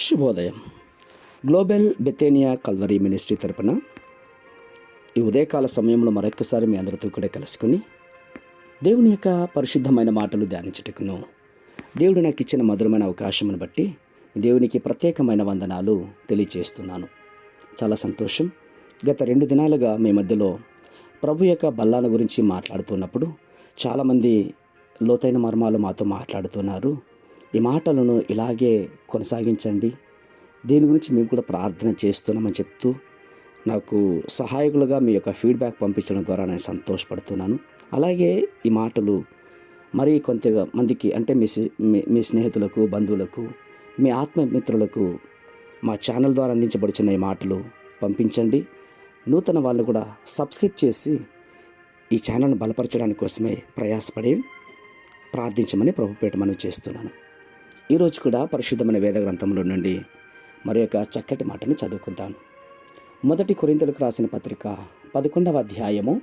శుభోదయం. Global బెతేనియా Calvary ministry తరపున ఈ ఉదయకాల సమయంలో మరొకసారి మీ అందరితో కూడా కలుసుకుని దేవుని యొక్క పరిశుద్ధమైన మాటలు ధ్యానించుటకును దేవుడు నాకు ఇచ్చిన మధురమైన అవకాశమును బట్టి దేవునికి ప్రత్యేకమైన వందనాలు తెలియచేస్తున్నాను. చాలా సంతోషం. గత 2 దినాలుగా మీ మధ్యలో ప్రభు యొక్క బల్లాల గురించి మాట్లాడుతున్నప్పుడు చాలామంది లోతైన మర్మాలు మాతో మాట్లాడుతున్నారు. ఈ మాటలను ఇలాగే కొనసాగించండి, దీని గురించి మేము కూడా ప్రార్థన చేస్తున్నామని చెప్తూ నాకు సహాయకులుగా మీ యొక్క ఫీడ్బ్యాక్ పంపించడం ద్వారా నేను సంతోషపడుతున్నాను. అలాగే ఈ మాటలు మరి కొంతమందికి అంటే మీ స్నేహితులకు, బంధువులకు, మీ ఆత్మమిత్రులకు మా ఛానల్ ద్వారా అందించబడుచున్న ఈ మాటలు పంపించండి. నూతన వాళ్ళు కూడా సబ్స్క్రైబ్ చేసి ఈ ఛానల్ని బలపరచడానికి కోసమే ప్రయాసపడి ప్రార్థించమని ప్రభుపేట మనం చేస్తున్నాను. ఈరోజు కూడా పరిశుద్ధమైన వేద గ్రంథంలో నుండి మరి యొక్క చక్కటి మాటను చదువుకుంటాను. 1 కొరింథీయులకు రాసిన పత్రిక 11వ అధ్యాయము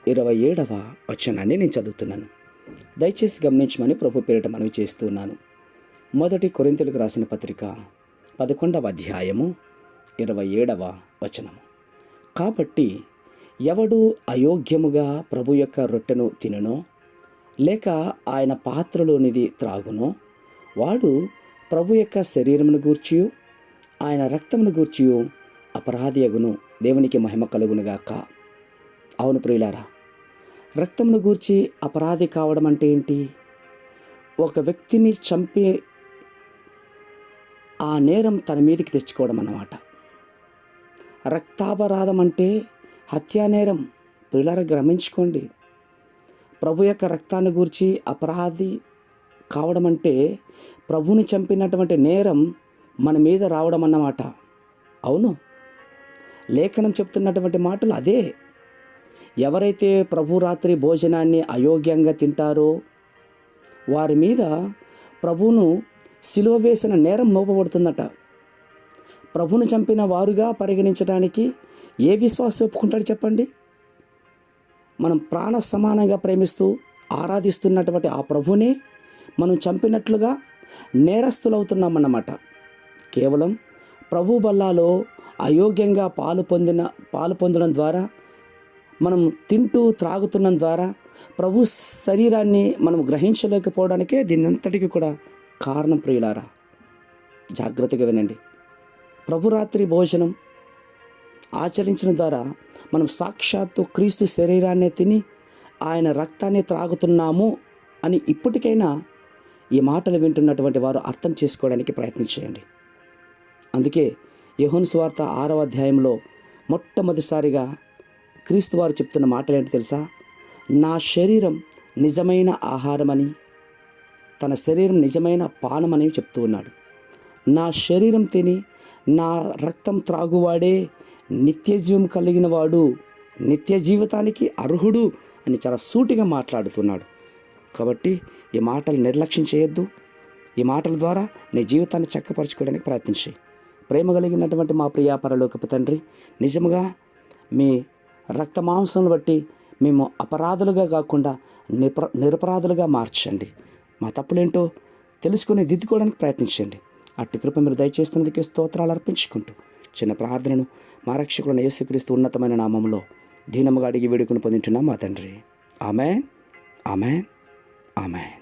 27వ వచనాన్ని నేను చదువుతున్నాను. దయచేసి గమనించమని ప్రభు పేరిట మనవి చేస్తున్నాను. 1 కొరింథీయులకు రాసిన పత్రిక 11వ అధ్యాయము 27వ వచనము. కాబట్టి ఎవడు అయోగ్యముగా ప్రభు యొక్క రొట్టెను తినునో లేక ఆయన పాత్రలోనిది త్రాగునో వాడు ప్రభు యొక్క శరీరమును గూర్చియు ఆయన రక్తమును గూర్చియు అపరాధియగును. దేవునికి మహిమ కలుగునుగాక. అవును ప్రియులారా, రక్తమును గూర్చి అపరాధి కావడం అంటే ఏంటి? ఒక వ్యక్తిని చంపి ఆ నేరం తన మీదకి తెచ్చుకోవడం అన్నమాట. రక్తాపరాధం అంటే హత్యా నేరం. ప్రియులారా గమనించుకోండి, ప్రభు యొక్క రక్తాన్ని గూర్చి అపరాధి కావడం అంటే ప్రభుని చంపినటువంటి నేరం మన మీద రావడం అన్నమాట. అవును, లేఖనం చెప్తున్నటువంటి మాటలు అదే. ఎవరైతే ప్రభు రాత్రి భోజనాన్ని అయోగ్యంగా తింటారో వారి మీద ప్రభువును సిలువ వేసిన నేరం మోపబడుతుందట. ప్రభును చంపిన వారుగా పరిగణించడానికి ఏ విశ్వాసం ఒప్పుకుంటాడు చెప్పండి? మనం ప్రాణ సమానంగా ప్రేమిస్తూ ఆరాధిస్తున్నటువంటి ఆ ప్రభునే మనం చంపినట్లుగా నేరస్తులవుతున్నామన్నమాట. కేవలం ప్రభు బల్లాలో అయోగ్యంగా పాలు పొందడం ద్వారా, మనం తింటూ త్రాగుతున్నం ద్వారా ప్రభు శరీరాన్ని మనం గ్రహించలేకపోవడానికే దీనంతటికి కూడా కారణం. ప్రియులారా జాగ్రత్తగా వినండి. ప్రభు రాత్రి భోజనం ఆచరించడం ద్వారా మనం సాక్షాత్తు క్రీస్తు శరీరాన్ని తిని ఆయన రక్తాన్ని త్రాగుతున్నాము అని ఇప్పటికైనా ఈ మాటలు వింటున్నటువంటి వారు అర్థం చేసుకోవడానికి ప్రయత్నం చేయండి. అందుకే యోహాను సువార్త 6వ అధ్యాయంలో మొట్టమొదటిసారిగా క్రీస్తు వారు చెప్తున్న మాటలు ఏంటి తెలుసా? నా శరీరం నిజమైన ఆహారమని, తన శరీరం నిజమైన పానమని చెప్తూ ఉన్నాడు. నా శరీరం తిని నా రక్తం త్రాగువాడే నిత్య జీవం కలిగిన వాడు, నిత్య జీవితానికి అర్హుడు అని చాలా సూటిగా మాట్లాడుతున్నాడు. కాబట్టి ఈ మాటలు నిర్లక్ష్యం చేయొద్దు. ఈ మాటల ద్వారా నీ జీవితాన్ని చక్కపరచుకోవడానికి ప్రయత్నించి, ప్రేమ కలిగినటువంటి మా ప్రియ పరలోకపు తండ్రి, నిజముగా మీ రక్త మాంసం బట్టి మేము అపరాధులుగా కాకుండా నిరపరాధులుగా మార్చండి. మా తప్పులేంటో తెలుసుకుని దిద్దుకోవడానికి ప్రయత్నించండి. అట్టి కృప మీరు దయచేస్తున్నందుకే స్తోత్రాలు అర్పించుకుంటూ చిన్న ప్రార్థనను మా రక్షకుడైన యేసుక్రీస్తు ఉన్నతమైన నామములో దీనముగా అడిగి వేడుకొని పొందుతున్నాం మా తండ్రి. ఆమేన్, ఆమేన్, ఆమేన్.